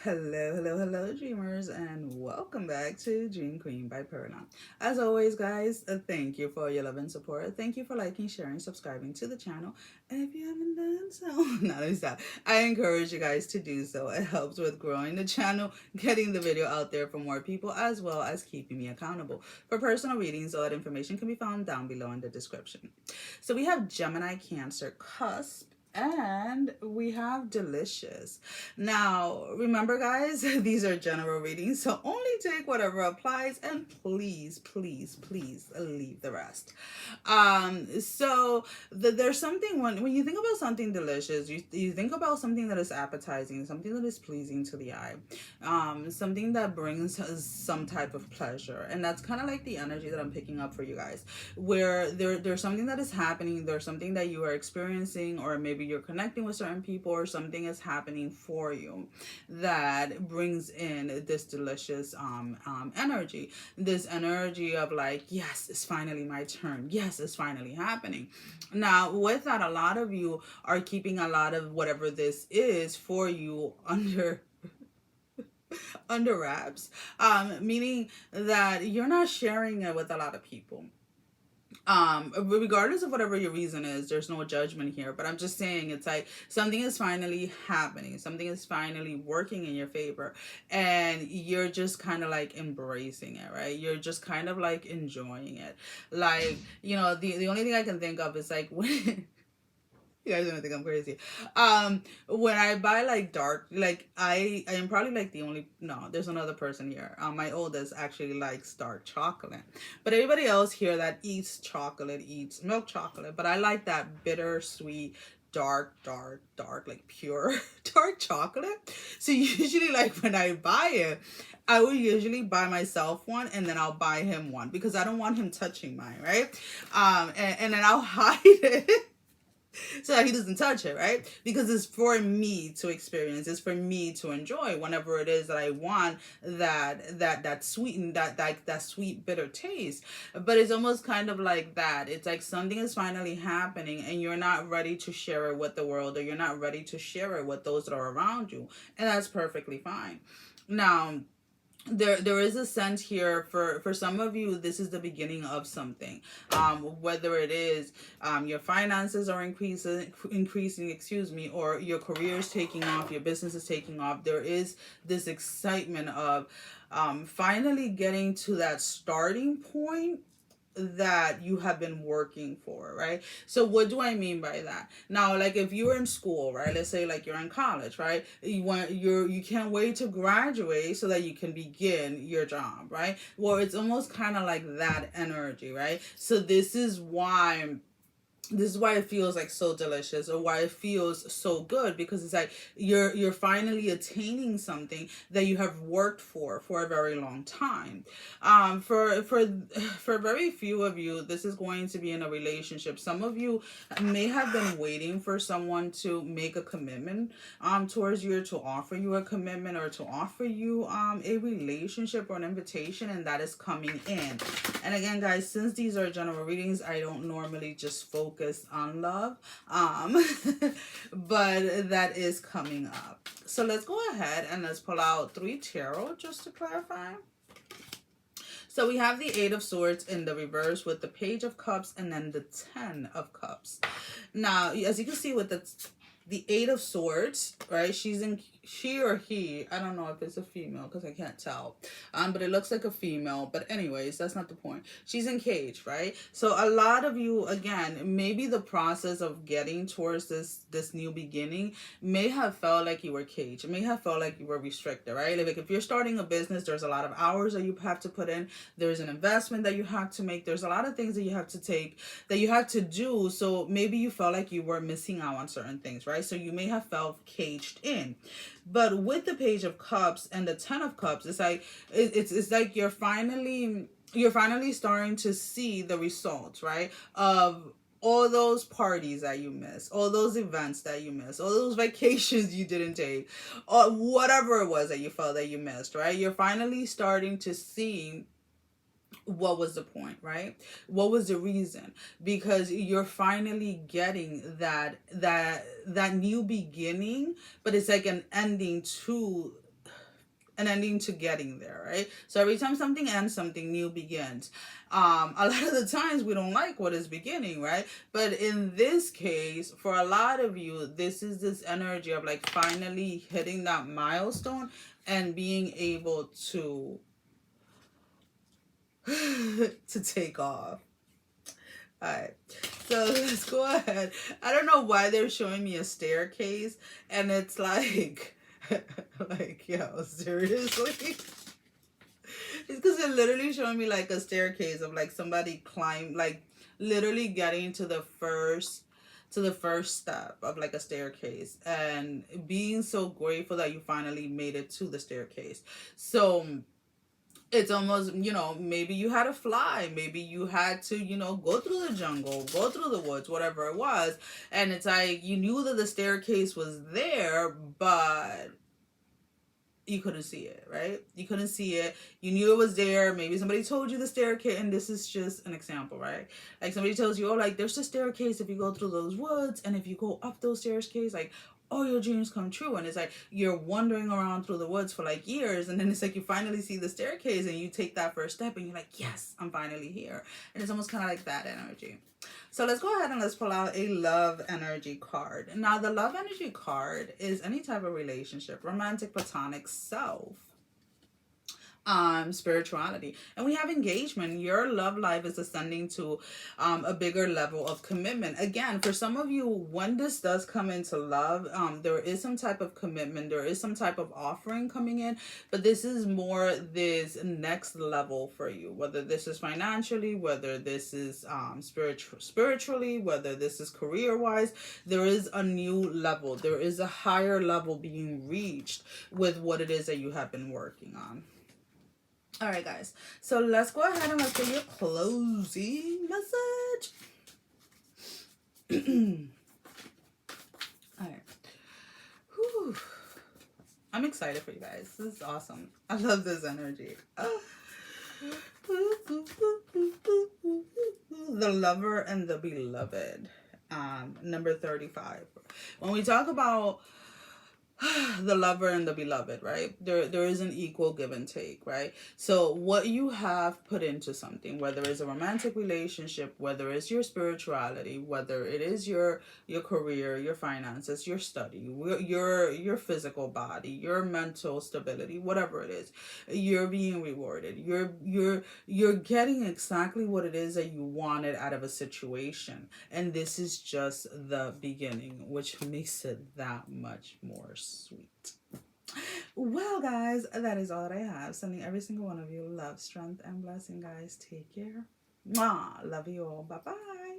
Hello, dreamers, and welcome back to Dream Queen by Perla. As always, guys, thank you for your love and support. Thank you for liking, sharing, subscribing to the channel. And if you haven't done so, not only that, I encourage you guys to do so. It helps with growing the channel, getting the video out there for more people, as well as keeping me accountable. For personal readings, all that information can be found down below in the description. So we have Gemini, Cancer, Cusp, and we have Delicious. Now, remember, guys, these are general readings, so only take whatever applies, and please leave the rest. There's something when you think about something delicious, you think about something that is appetizing, something that is pleasing to the eye, something that brings us some type of pleasure, and that's kind of like the energy that I'm picking up for you guys, where there's something that is happening, there's something that you are experiencing, or maybe you're connecting with certain people, or something is happening for you that brings in this delicious energy, this energy of like, yes, it's finally my turn, yes, it's finally happening. Now with that, a lot of you are keeping a lot of whatever this is for you under wraps, meaning that you're not sharing it with a lot of people. Regardless of whatever your reason is, there's no judgment here, but I'm just saying, it's like something is finally happening, something is finally working in your favor, and you're just kind of like embracing it, right? You're just kind of like enjoying it. Like, the only thing I can think of is like when you guys don't think I'm crazy. When I buy like dark, like I am probably like the only, no, there's another person here. My oldest actually likes dark chocolate, but everybody else here that eats chocolate eats milk chocolate. But I like that bittersweet, dark, like pure dark chocolate. So usually, like when I buy it, I will usually buy myself one, and then I'll buy him one because I don't want him touching mine, right? And then I'll hide it so that he doesn't touch it, right? Because it's for me to experience, it's for me to enjoy whenever it is that I want that sweet and that sweet bitter taste. But it's almost kind of like that. It's like something is finally happening and you're not ready to share it with the world, or you're not ready to share it with those that are around you, and that's perfectly fine. Now, there is a sense here for some of you, this is the beginning of something, whether it is your finances are increasing, excuse me, or your career is taking off, your business is taking off. There is this excitement of finally getting to that starting point that you have been working for, right? So what do I mean by that? Now, like if you're in school, right? Let's say like you're in college, right? You can't wait to graduate so that you can begin your job, right? Well, it's almost kind of like that energy, right? So this is why it feels like so delicious, or why it feels so good, because it's like you're finally attaining something that you have worked for a very long time. For very few of you, this is going to be in a relationship. Some of you may have been waiting for someone to make a commitment towards you, or to offer you a commitment, or to offer you a relationship or an invitation, and that is coming in. And again, guys, since these are general readings, I don't normally just focus on love, but that is coming up. So let's go ahead and let's pull out 3 tarot just to clarify. So we have the 8 of Swords in the reverse with the Page of Cups and then the 10 of Cups. Now, as you can see with the 8 of Swords, right? She or he, I don't know if it's a female because I can't tell. But it looks like a female. But anyways, that's not the point. She's engaged, right? So a lot of you, again, maybe the process of getting towards this new beginning may have felt like you were caged. It may have felt like you were restricted, right? Like if you're starting a business, there's a lot of hours that you have to put in. There's an investment that you have to make. There's a lot of things that you have to take, that you have to do. So maybe you felt like you were missing out on certain things, right? So you may have felt caged in. But with the Page of Cups and the 10 of Cups, it's like it's like you're finally starting to see the results, right? Of all those parties that you missed, all those events that you missed, all those vacations you didn't take, or whatever it was that you felt that you missed, right? You're finally starting to see what was the point, right? What was the reason? Because you're finally getting that new beginning, but it's like an ending to an ending to getting there, right? So every time something ends, something new begins. A lot of the times we don't like what is beginning, right? But in this case, for a lot of you, this is this energy of like finally hitting that milestone and being able to to take off. All right, so let's go ahead. I don't know why they're showing me a staircase, and it's like, like, yo, seriously? It's because they're literally showing me like a staircase of like somebody climb, like literally getting to the first step of like a staircase and being so grateful that you finally made it to the staircase. So it's almost, maybe you had to fly, maybe you had to, go through the jungle, go through the woods, whatever it was. And it's like you knew that the staircase was there, but you couldn't see it, right? You couldn't see it. You knew it was there. Maybe somebody told you the staircase, and this is just an example, right? Like somebody tells you, oh, like there's a staircase if you go through those woods, and if you go up those staircase, like all your dreams come true. And it's like you're wandering around through the woods for like years, and then it's like you finally see the staircase, and you take that first step, and you're like, yes, I'm finally here. And it's almost kind of like that energy. So let's go ahead and let's pull out a love energy card. Now, the love energy card is any type of relationship, romantic, platonic, self, spirituality. And we have engagement. Your love life is ascending to a bigger level of commitment. Again, for some of you, when this does come into love, there is some type of commitment, there is some type of offering coming in, but this is more this next level for you, whether this is financially, whether this is spiritually, whether this is career wise. There is a new level, there is a higher level being reached with what it is that you have been working on. All right, guys. So let's go ahead and let's get your closing message. All right. Whew. I'm excited for you guys. This is awesome. I love this energy. The lover and the beloved. Number 35. When we talk about the lover and the beloved, right? There is an equal give and take, right? So what you have put into something, whether it's a romantic relationship, whether it's your spirituality, whether it is your career, your finances, your study, your physical body, your mental stability, whatever it is, you're being rewarded. You're getting exactly what it is that you wanted out of a situation. And this is just the beginning, which makes it that much more sweet. Well, guys, that is all that I have. Sending every single one of you love, strength, and blessing, guys. Take care. Mwah. Love you all. Bye-bye.